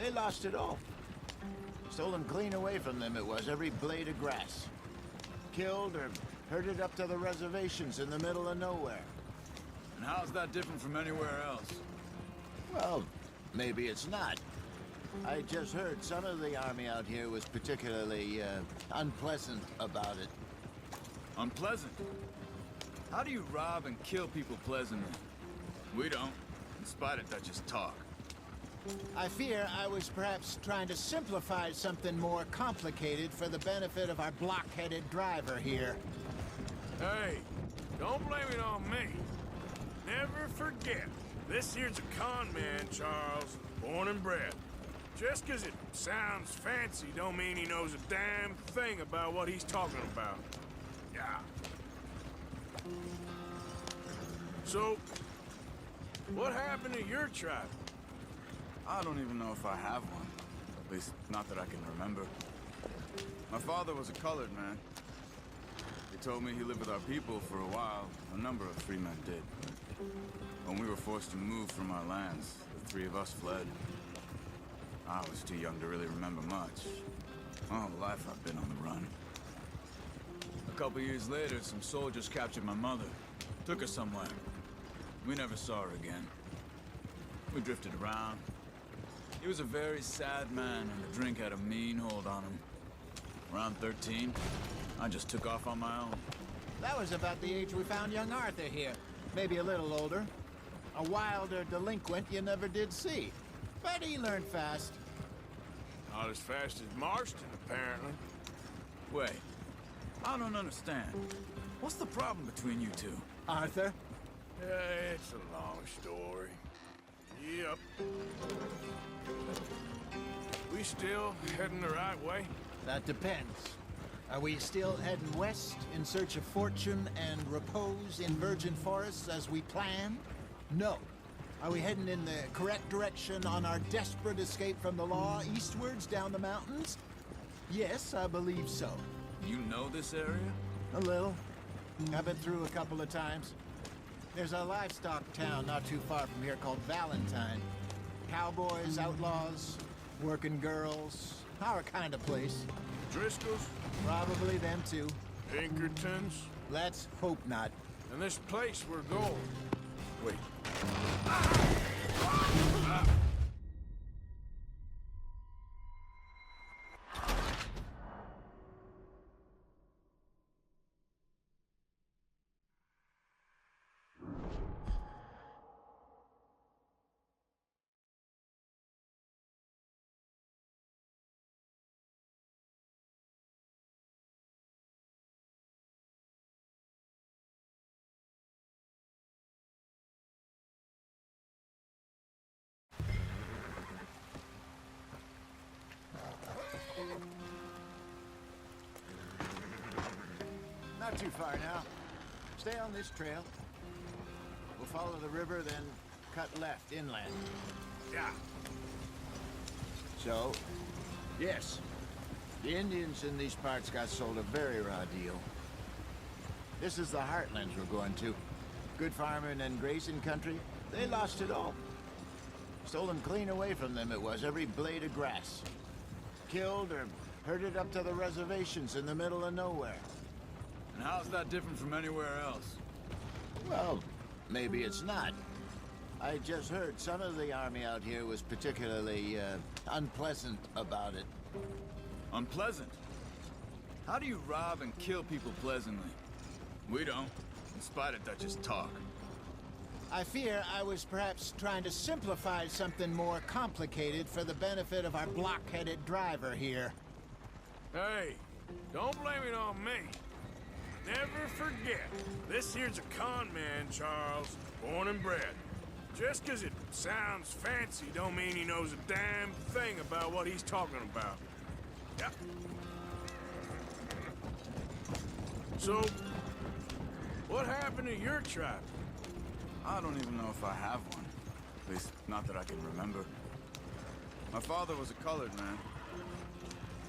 they lost it all. Stolen clean away from them it was, every blade of grass. Killed or herded up to the reservations in the middle of nowhere. And how's that different from anywhere else? Well, maybe it's not. I just heard some of the army out here was particularly, unpleasant about it. Unpleasant? How do you rob and kill people pleasantly? We don't, in spite of Dutch's talk. I fear I was perhaps trying to simplify something more complicated for the benefit of our block-headed driver here. Hey, don't blame it on me. Never forget, this here's a con man, Charles, born and bred. Just 'cause it sounds fancy don't mean he knows a damn thing about what he's talking about. Yeah. So, what happened to your tribe? I don't even know if I have one. At least, not that I can remember. My father was a colored man. He told me he lived with our people for a while. A number of free men did. When we were forced to move from our lands, the three of us fled. I was too young to really remember much. My whole life I've been on the run. A couple years later, some soldiers captured my mother. Took her somewhere. We never saw her again. We drifted around. He was a very sad man, and the drink had a mean hold on him. Around 13, I just took off on my own. That was about the age we found young Arthur here. Maybe a little older. A wilder delinquent you never did see. But he learned fast. Not as fast as Marston, apparently. Wait, I don't understand. What's the problem between you two? Arthur? It's a long story. Yep. We still heading the right way? That depends. Are we still heading west in search of fortune and repose in virgin forests as we planned? No. Are we heading in the correct direction on our desperate escape from the law eastwards down the mountains? Yes, I believe so. You know this area? A little. I've been through a couple of times. There's a livestock town not too far from here called Valentine. Cowboys, outlaws, working girls, our kind of place. Driscoll's? Probably them too. Pinkertons? Let's hope not. And this place we're going. Wait. Not too far now. Stay on this trail. We'll follow the river, then cut left inland. Yeah. So, yes, the Indians in these parts got sold a very raw deal. This is the heartlands we're going to. Good farming and grazing country, they lost it all. Stolen clean away from them it was, every blade of grass. Killed or herded up to the reservations in the middle of nowhere. And how's that different from anywhere else? Well, maybe it's not. I just heard some of the army out here was particularly, unpleasant about it. Unpleasant? How do you rob and kill people pleasantly? We don't, in spite of Dutch's talk. I fear I was perhaps trying to simplify something more complicated for the benefit of our block-headed driver here. Hey, don't blame it on me. Never forget, this here's a con man, Charles, born and bred. Just 'cause it sounds fancy don't mean he knows a damn thing about what he's talking about. Yep. So, what happened to your tribe? I don't even know if I have one. At least, not that I can remember. My father was a colored man.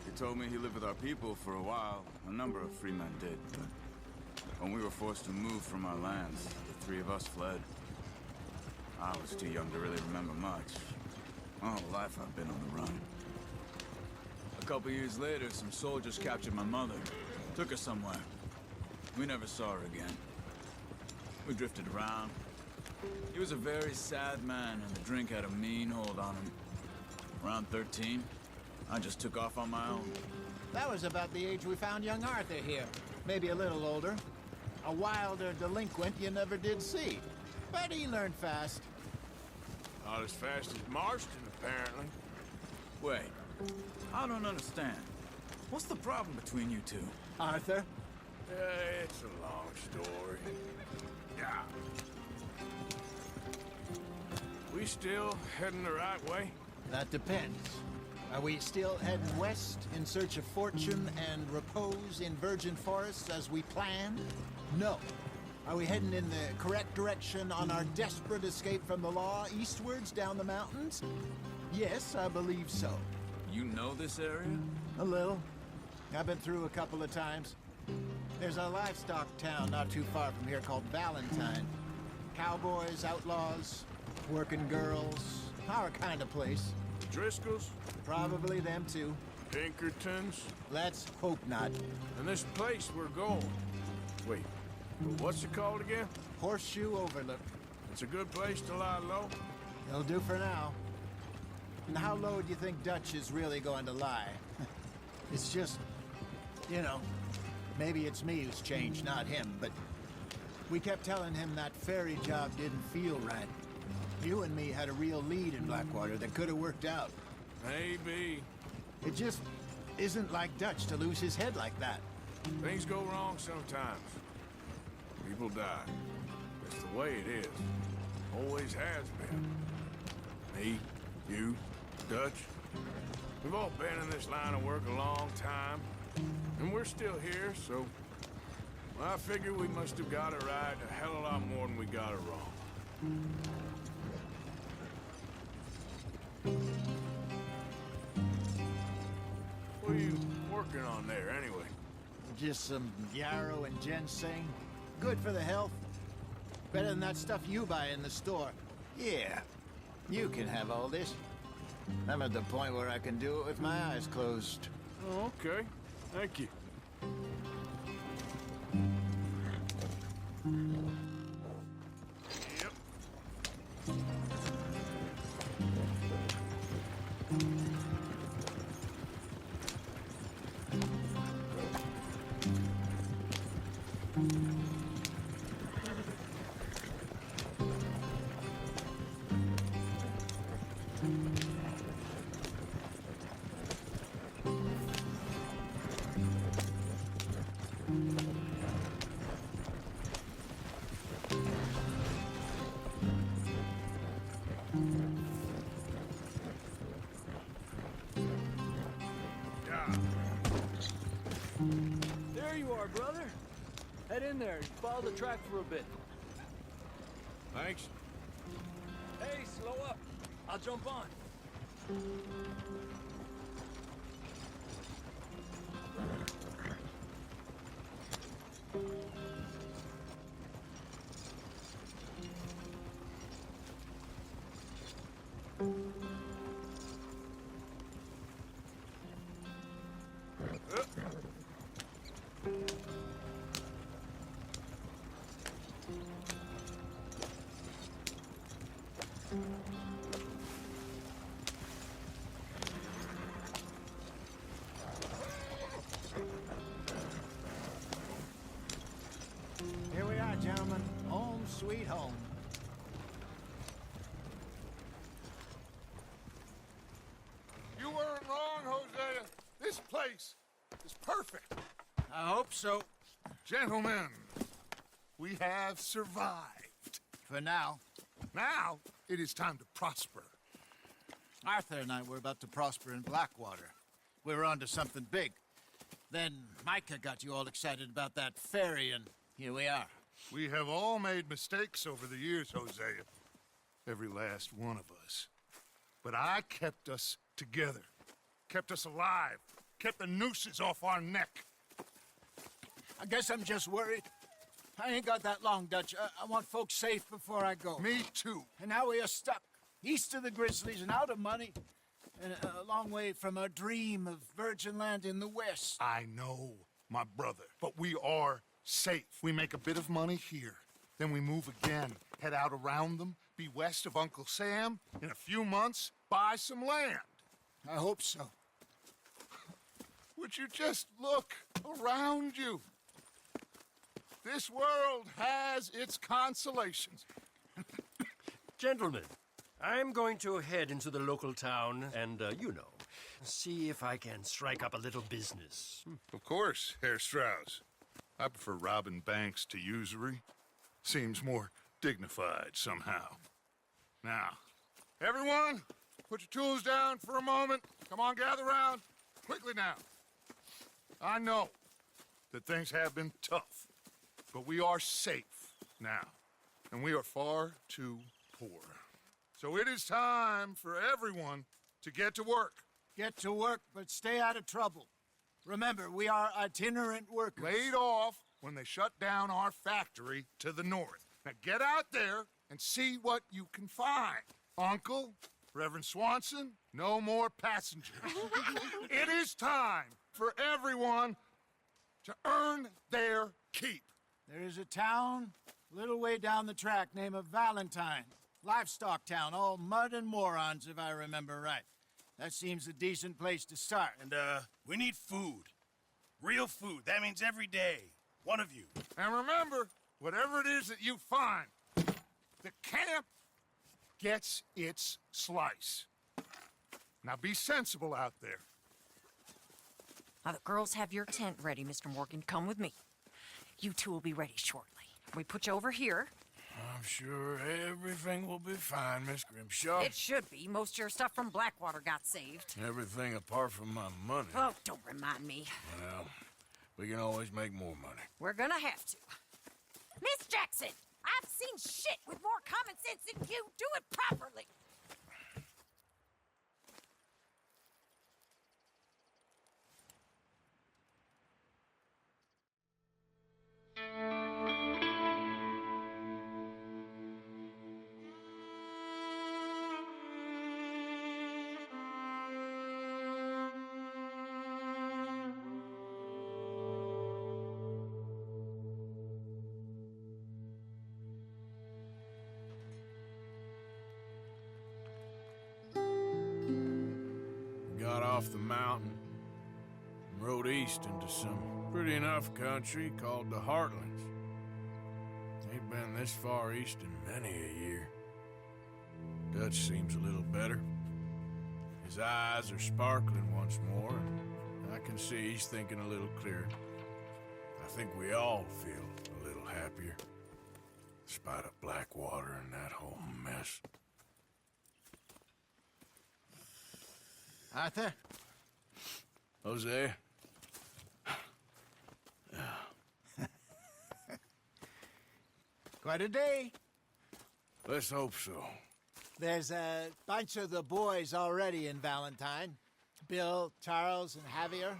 He told me he lived with our people for a while. A number of free men did, but when we were forced to move from our lands, the three of us fled. I was too young to really remember much. My whole life I've been on the run. A couple years later, some soldiers captured my mother. Took her somewhere. We never saw her again. We drifted around. He was a very sad man, and the drink had a mean hold on him. Around 13, I just took off on my own. That was about the age we found young Arthur here. Maybe a little older. A wilder delinquent you never did see. But he learned fast. Not as fast as Marston, apparently. Wait, I don't understand. What's the problem between you two? Arthur? It's a long story. Yeah. We still heading the right way? That depends. Are we still heading west in search of fortune and repose in virgin forests as we planned? No. Are we heading in the correct direction on our desperate escape from the law eastwards down the mountains? Yes, I believe so. You know this area? A little. I've been through a couple of times. There's a livestock town not too far from here called Valentine. Cowboys, outlaws, working girls, our kind of place. Driscoll's? Probably them too. Pinkertons? Let's hope not. And this place we're going. Wait, what's it called again? Horseshoe Overlook. It's a good place to lie low? It'll do for now. And how low do you think Dutch is really going to lie? It's just, you know, maybe it's me who's changed, not him, but we kept telling him that ferry job didn't feel right. You and me had a real lead in Blackwater that could have worked out. Maybe. It just isn't like Dutch to lose his head like that. Things go wrong sometimes. People die. It's the way it is. Always has been. Me, you, Dutch. We've all been in this line of work a long time. And we're still here, so... Well, I figure we must have got it right a hell of a lot more than we got it wrong. What are you working on there, anyway? Just some yarrow and ginseng. Good for the health. Better than that stuff you buy in the store. Yeah, you can have all this. I'm at the point where I can do it with my eyes closed. Oh, okay. Thank you. Yep. There you are, brother. Head in there and follow the track for a bit. Thanks. Hey, slow up. I'll jump on. Here we are, gentlemen. Home sweet home. You weren't wrong, Hosea. This place is perfect. I hope so. Gentlemen, we have survived. For now. Now, it is time to prosper. Arthur and I were about to prosper in Blackwater. We were on to something big. Then Micah got you all excited about that ferry, and here we are. We have all made mistakes over the years, Hosea. Every last one of us. But I kept us together. Kept us alive. Kept the nooses off our neck. I guess I'm just worried. I ain't got that long, Dutch. I want folks safe before I go. Me too. And now we are stuck. East of the Grizzlies and out of money. And a long way from our dream of virgin land in the west. I know, my brother, but we are safe. We make a bit of money here, then we move again, head out around them, be west of Uncle Sam, in a few months, buy some land. I hope so. Would you just look around you? This world has its consolations. Gentlemen, I'm going to head into the local town and, see if I can strike up a little business. Of course, Herr Strauss. I prefer robbing banks to usury. Seems more dignified somehow. Now, everyone, put your tools down for a moment. Come on, gather round. Quickly now. I know that things have been tough, but we are safe now, and we are far too poor. So it is time for everyone to get to work. Get to work, but stay out of trouble. Remember, we are itinerant workers. Laid off when they shut down our factory to the north. Now get out there and see what you can find. Uncle, Reverend Swanson, no more passengers. It is time for everyone to earn their keep. There is a town a little way down the track named Valentine. Livestock town, all mud and morons, if I remember right. That seems a decent place to start. And, we need food. Real food. That means every day. One of you. And remember, whatever it is that you find, the camp gets its slice. Now be sensible out there. Now, the girls have your tent ready, Mr. Morgan. Come with me. You two will be ready shortly. We put you over here. I'm sure everything will be fine, Miss Grimshaw. It should be. Most of your stuff from Blackwater got saved. Everything apart from my money. Oh, don't remind me. Well, we can always make more money. We're gonna have to. Miss Jackson, I've seen shit with more common sense than you. Do it properly. Got off the mountain and rode east into some pretty enough country called the Heartlands. Ain't been this far east in many a year. Dutch seems a little better. His eyes are sparkling once more, and I can see he's thinking a little clearer. I think we all feel a little happier, despite of Blackwater and that whole mess. Arthur? Jose? Quite a day. Let's hope so. There's a bunch of the boys already in Valentine. Bill, Charles, and Javier.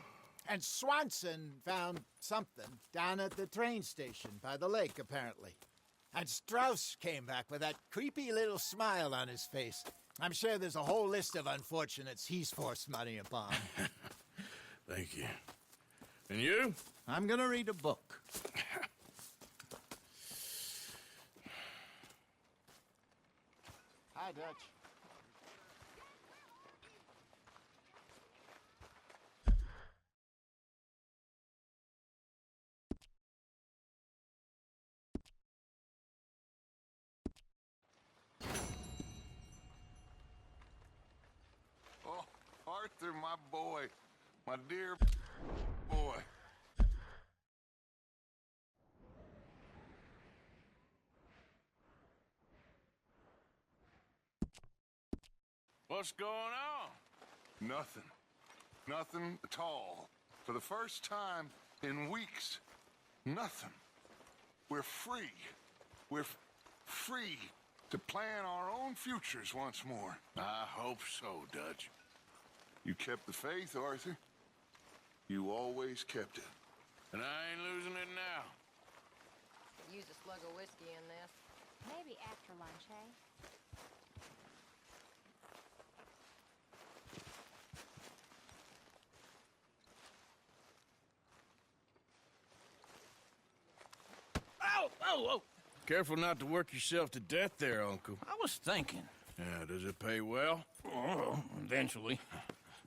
And Swanson found something down at the train station by the lake, apparently. And Strauss came back with that creepy little smile on his face. I'm sure there's a whole list of unfortunates he's forced money upon. Thank you. And you? I'm gonna read a book. Hi, Dutch. Oh, Arthur, my boy. My dear boy. What's going on? Nothing. Nothing at all. For the first time in weeks. Nothing. We're free. We're free to plan our own futures once more. I hope so, Dutch. You kept the faith, Arthur. You always kept it. And I ain't losing it now. Use a slug of whiskey in this. Maybe after lunch, hey? Whoa, whoa. Careful not to work yourself to death there, Uncle. I was thinking. Yeah, does it pay well? Oh, eventually.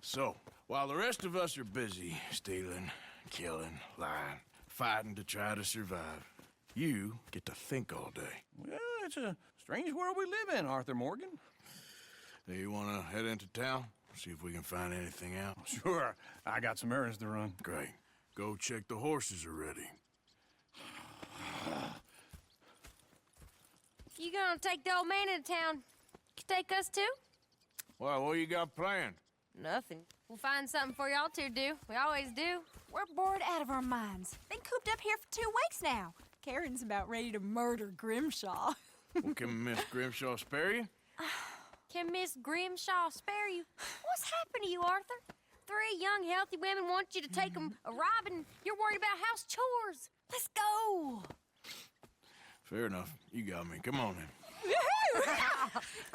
So, while the rest of us are busy stealing, killing, lying, fighting to try to survive, you get to think all day. Well, it's a strange world we live in, Arthur Morgan. Do you want to head into town? See if we can find anything out? Sure. I got some errands to run. Great. Go check the horses are ready. You gonna take the old man into town? You take us too? Well, what you got planned? Nothing. We'll find something for y'all to do. We always do. We're bored out of our minds. Been cooped up here for 2 weeks now. Karen's about ready to murder Grimshaw. Well, can Miss Grimshaw spare you? Can Miss Grimshaw spare you? What's happened to you, Arthur? 3 young, healthy women want you to take them a robbing. You're worried about house chores. Let's go. Fair enough. You got me. Come on then.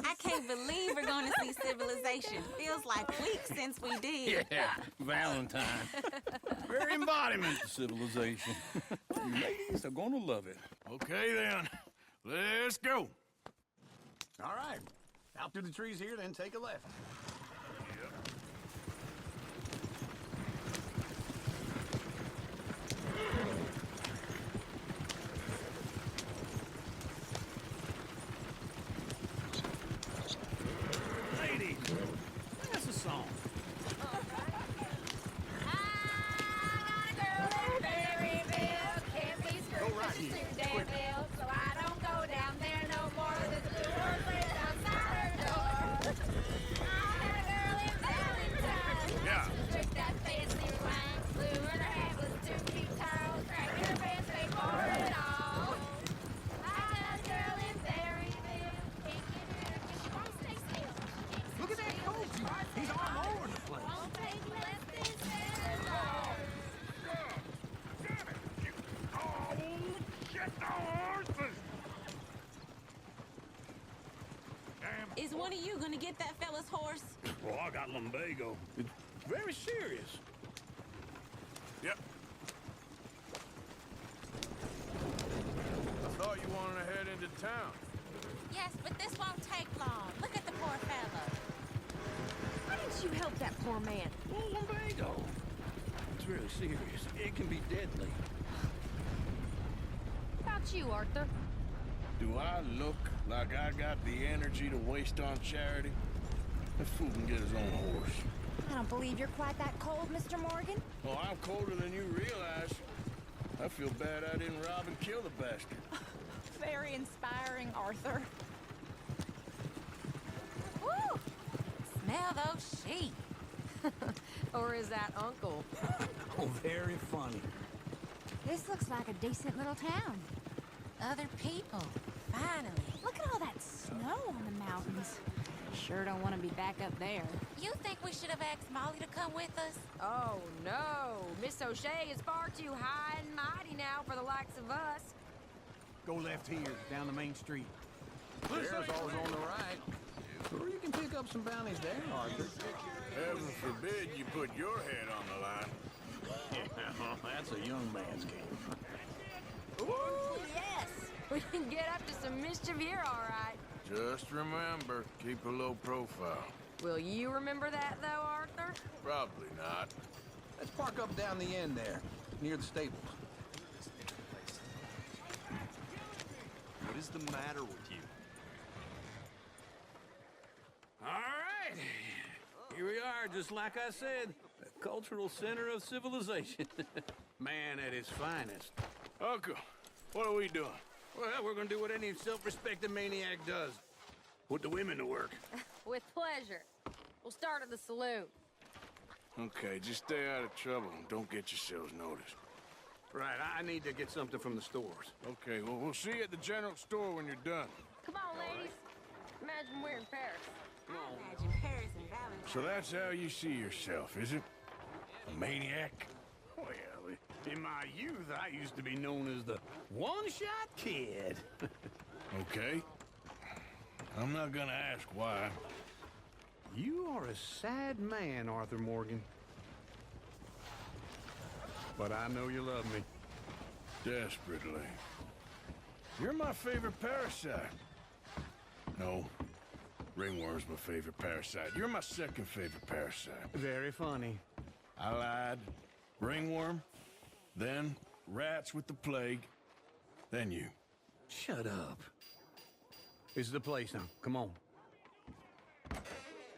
I can't believe we're going to see civilization. Feels like weeks since we did. Yeah, Valentine. Very embodiment of civilization. Ladies are gonna love it. Okay then. Let's go. All right. Out through the trees here, then take a left. Ladies, that's a song. Look at that coach. He's all over the place. Is one of you going to get that fella's horse? Well, I got lumbago. It's very serious. Yep. I thought you wanted to head into town. Yes, but this won't take long. Look at the poor fella. Why didn't you help that poor man? Well, lumbago. It's really serious. It can be deadly. How about you, Arthur? Do I look like I got the energy to waste on charity? That fool can get his own horse. I don't believe you're quite that cold, Mr. Morgan. Oh, I'm colder than you realize. I feel bad I didn't rob and kill the bastard. Very inspiring, Arthur. Woo! Smell those sheep. Or is that Uncle? Oh, very funny. This looks like a decent little town. Other people, finally. Look at all that snow on the mountains. Sure don't want to be back up there. You think we should have asked Molly to come with us? Oh, no. Miss O'Shea is far too high and mighty now for the likes of us. Go left here, down the main street. There's always on the right. Or you can pick up some bounties there, Arthur. Heaven forbid you put your head on the line. Yeah, that's a young man's game. Ooh, yes. We can get up to some mischief here, all right. Just remember, keep a low profile. Will you remember that, though, Arthur? Probably not. Let's park up down the end there, near the stables. What is the matter with you? All right. Here we are, just like I said. The cultural center of civilization. Man at his finest. Uncle, what are we doing? Well, we're gonna do what any self-respecting maniac does. Put the women to work. With pleasure. We'll start at the saloon. Okay, just stay out of trouble and don't get yourselves noticed. Right, I need to get something from the stores. Okay, well, we'll see you at the general store when you're done. Come on, ladies. Imagine we're in Paris. Imagine Paris and Valentine. So that's how you see yourself, is it? A maniac? Well, in my youth, I used to be known as the one-shot kid. Okay. I'm not gonna ask why. You are a sad man, Arthur Morgan. But I know you love me. Desperately. You're my favorite parasite. No, ringworm's my favorite parasite. You're my second favorite parasite. Very funny. I lied. Ringworm, then rats with the plague, then you. Shut up. This is the place now. Come on.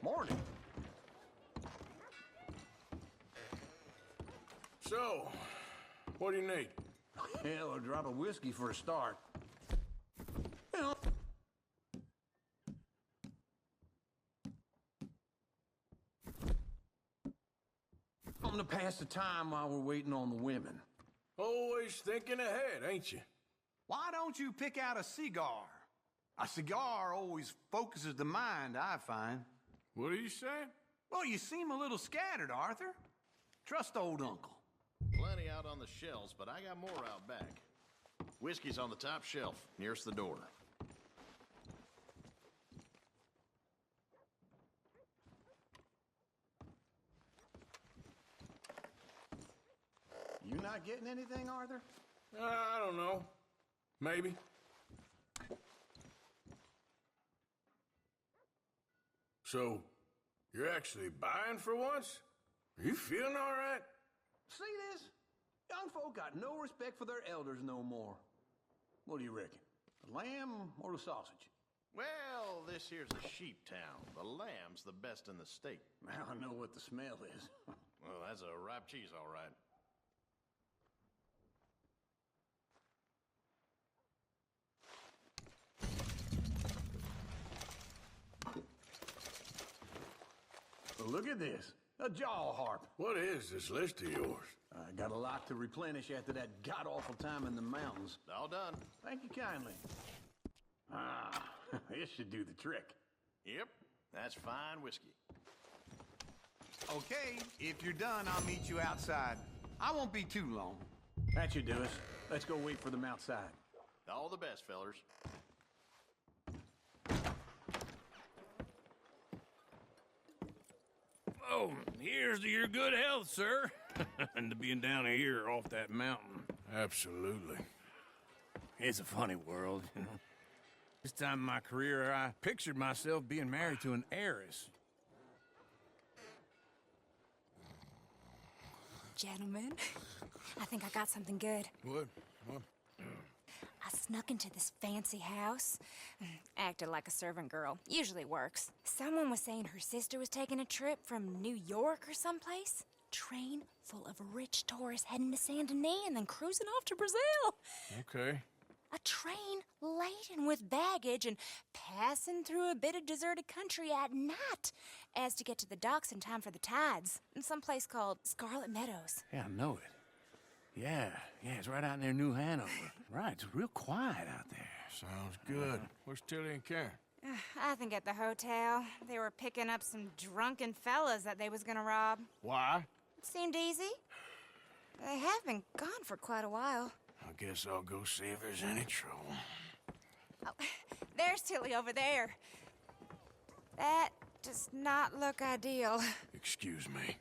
Morning. So, what do you need? Hell, a drop of whiskey for a start. Well, something to pass the time while we're waiting on the women. Always thinking ahead, ain't you? Why don't you pick out a cigar? A cigar always focuses the mind, I find. What are you saying? Well, you seem a little scattered, Arthur. Trust old uncle. Plenty out on the shelves, but I got more out back. Whiskey's on the top shelf, nearest the door. You not getting anything, Arthur? I don't know. Maybe. So, you're actually buying for once? Are you feeling all right? See this? Young folk got no respect for their elders no more. What do you reckon? The lamb or the sausage? Well, this here's a sheep town. The lamb's the best in the state. I know what the smell is. Well, that's a ripe cheese, all right. Well, look at this. A jaw harp. What is this list of yours? I got a lot to replenish after that god-awful time in the mountains. All done. Thank you kindly. Ah, this should do the trick. Yep, that's fine whiskey. Okay, if you're done, I'll meet you outside. I won't be too long. That should do us. Let's go wait for them outside. All the best, fellers. Oh, here's to your good health, sir. And to being down here off that mountain. Absolutely. It's a funny world, you know. This time in my career, I pictured myself being married to an heiress. Gentlemen, I think I got something good. What? I snuck into this fancy house. Acted like a servant girl. Usually works. Someone was saying her sister was taking a trip from New York or someplace. Train full of rich tourists heading to Saint Denis and then cruising off to Brazil. Okay. A train laden with baggage and passing through a bit of deserted country at night as to get to the docks in time for the tides in some place called Scarlet Meadows. Yeah, I know it. Yeah, it's right out near New Hanover. Right, it's real quiet out there. Sounds good. Where's Tilly and Karen? I think at the hotel. They were picking up some drunken fellas that they was gonna rob. Why? It seemed easy. They have been gone for quite a while. I guess I'll go see if there's any trouble. Oh, there's Tilly over there. That does not look ideal. Excuse me.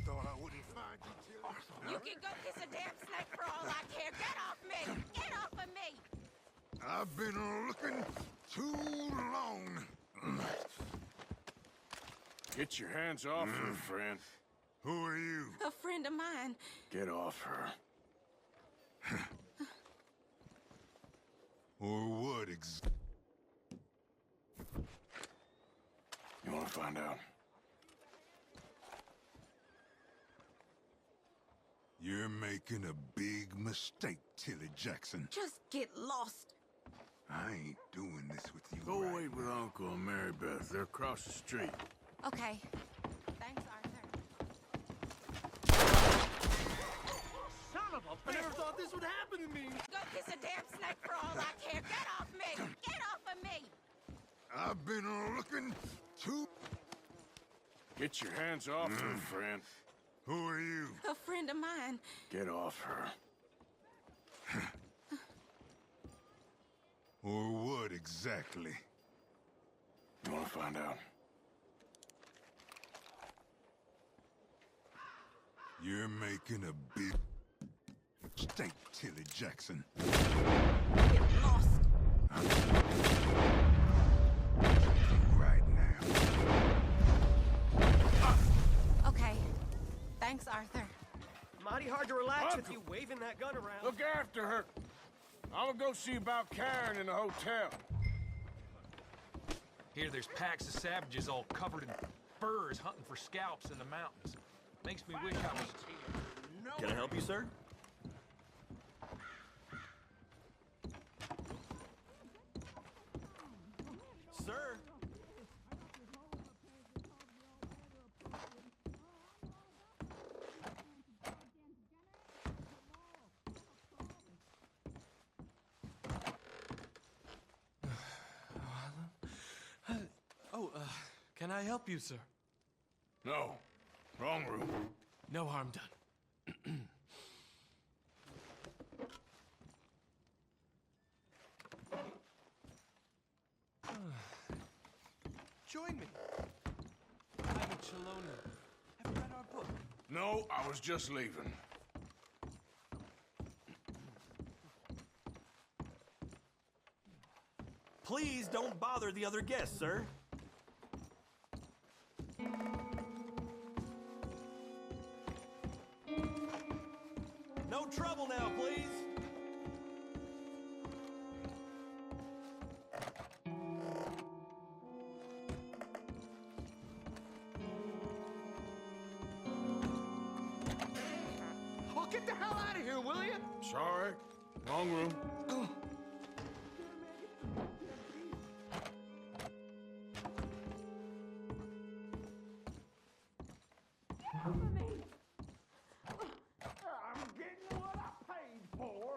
Thought I wouldn't find you, Tilly. You can go kiss a damn snake for all I care. Get off me! Get off of me! I've been looking too long. Get your hands off her, friend. Who are you? A friend of mine. Get off her. Or what You want to find out? You're making a big mistake, Tilly Jackson. Just get lost. I ain't doing this with you. Go right wait with now. Uncle and Mary Beth. They're across the street. Okay. Thanks, Arthur. Son of a bitch! I never thought this would happen to me! Go kiss a damn snake for all I care. Get off me! Get off of me! I've been looking too... Get your hands off her, friend. Who are you? A friend of mine. Get off her. Or what exactly? You want to find out? You're making a big... Stay, Tilly Jackson. Get lost. Right now. Okay. Thanks, Arthur. Mighty hard to relax with you waving that gun around. Look after her. I'm gonna go see about Karen in the hotel. Here there's packs of savages all covered in furs hunting for scalps in the mountains. Makes me wish I was... Can I help you, sir? Sir? Can I help you, sir? No. Wrong room. No harm done. Join me. I'm Chelona. Have you read our book? No, I was just leaving. Please don't bother the other guests, sir. No trouble now, please. Oh, get the hell out of here, will you? Sorry. Wrong room. I'm getting what I paid for.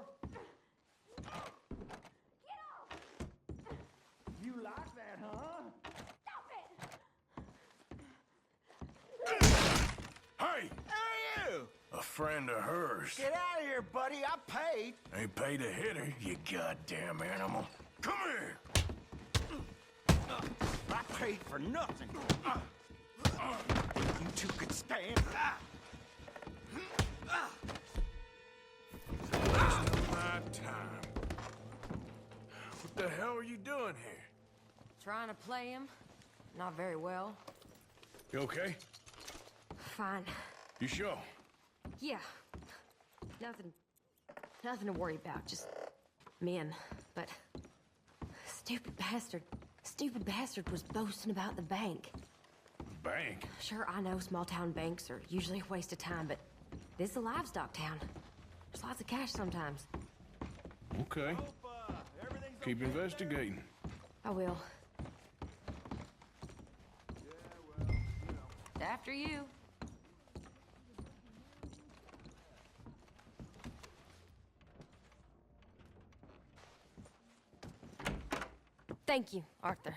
Get off! You like that, huh? Stop it! Hey! Who are you? A friend of hers. Get out of here, buddy. I paid. Ain't paid to hit her, you goddamn animal. Come here! I paid for nothing. You two could stand. Wasting my time. What the hell are you doing here? Trying to play him. Not very well. You okay? Fine. You sure? Yeah. Nothing to worry about. Just men. But stupid bastard was boasting about the bank. Bank? Sure, I know small town banks are usually a waste of time, but this is a livestock town. There's lots of cash sometimes. Okay. Keep investigating. I will. After you. Thank you, Arthur.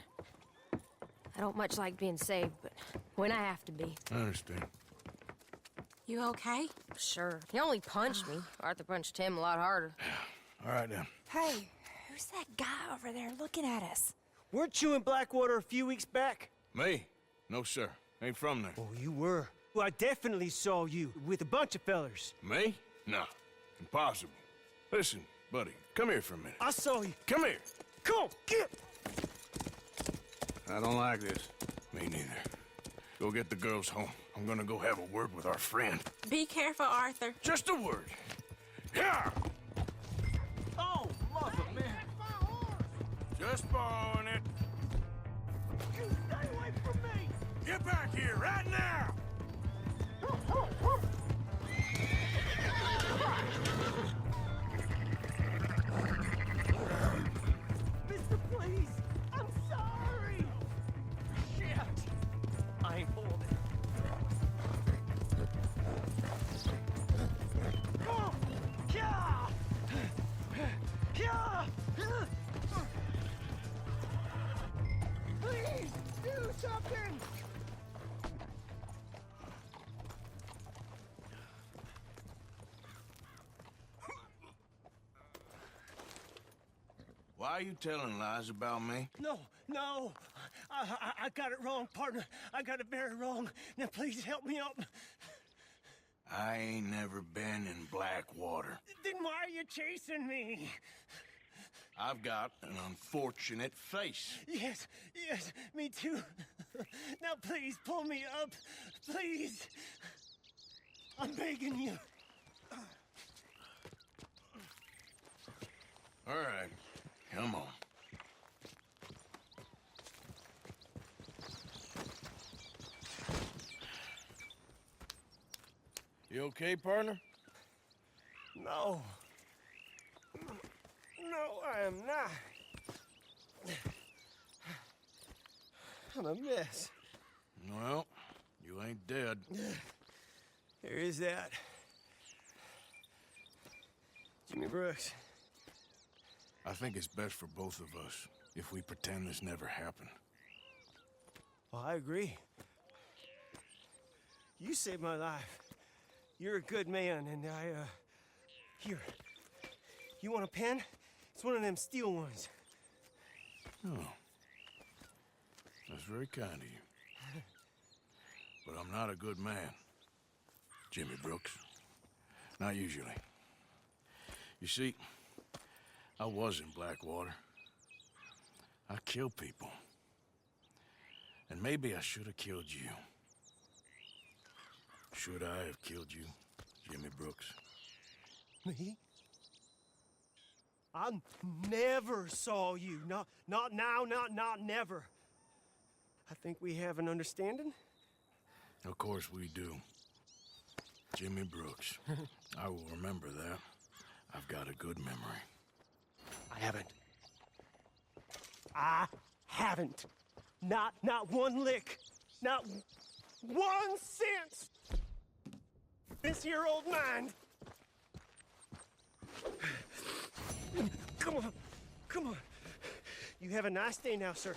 I don't much like being saved, but when I have to be. I understand. You okay? Sure. He only punched me. Arthur punched him a lot harder. All right, then. Hey, who's that guy over there looking at us? Weren't you in Blackwater a few weeks back? Me? No, sir. Ain't from there. Oh, you were. Well, I definitely saw you with a bunch of fellers. Me? No. Impossible. Listen, buddy, come here for a minute. I saw you. Come here. Come on, get! I don't like this. Me neither. Go get the girls home. I'm gonna go have a word with our friend. Be careful, Arthur. Just a word. Yeah! Oh, mother, man. Just borrowing it. You stay away from me. Get back here right now! Mister, please. I'm sorry. Shit! I ain't holding. Oh, yeah. Yeah. Please do something. Why are you telling lies about me? No. I got it wrong, partner. I got it very wrong. Now, please help me up. I ain't never been in Blackwater. Then Then why are you chasing me? I've got an unfortunate face. Yes, me too. Now please, pull me up. Please. I'm begging you. All right, come on. You okay, partner? No. No, I am not. I'm a mess. Well, you ain't dead. There is that. Jimmy Brooks. I think it's best for both of us if we pretend this never happened. Well, I agree. You saved my life. You're a good man, and here. You want a pen? It's one of them steel ones. Oh. That's very kind of you. But I'm not a good man, Jimmy Brooks. Not usually. You see, I was in Blackwater. I kill people. And maybe I should have killed you. Should I have killed you, Jimmy Brooks? Me? I never saw you. Not now, not never. I think we have an understanding. Of course we do. Jimmy Brooks. I will remember that. I've got a good memory. I haven't. Not one lick. Not 1 cent. This here old mind. Come on. You have a nice day now, sir.